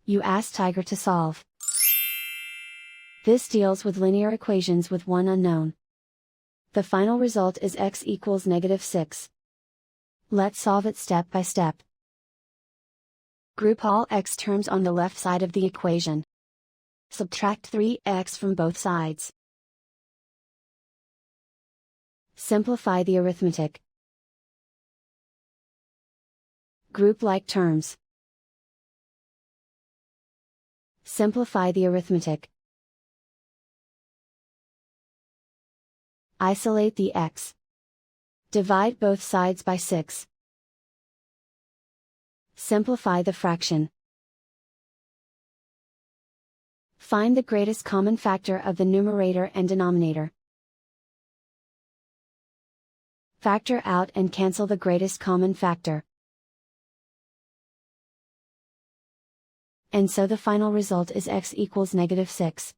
You ask Tiger to solve. This deals with linear equations with one unknown. The final result is x equals -6. Let's solve it step by step. Group all x terms on the left side of the equation. Subtract 3x from both sides. Simplify the arithmetic. Group like terms. Simplify the arithmetic. Isolate the x. Divide both sides by 6. Simplify the fraction. Find the greatest common factor of the numerator and denominator. Factor out and cancel the greatest common factor. And so the final result is x equals -6.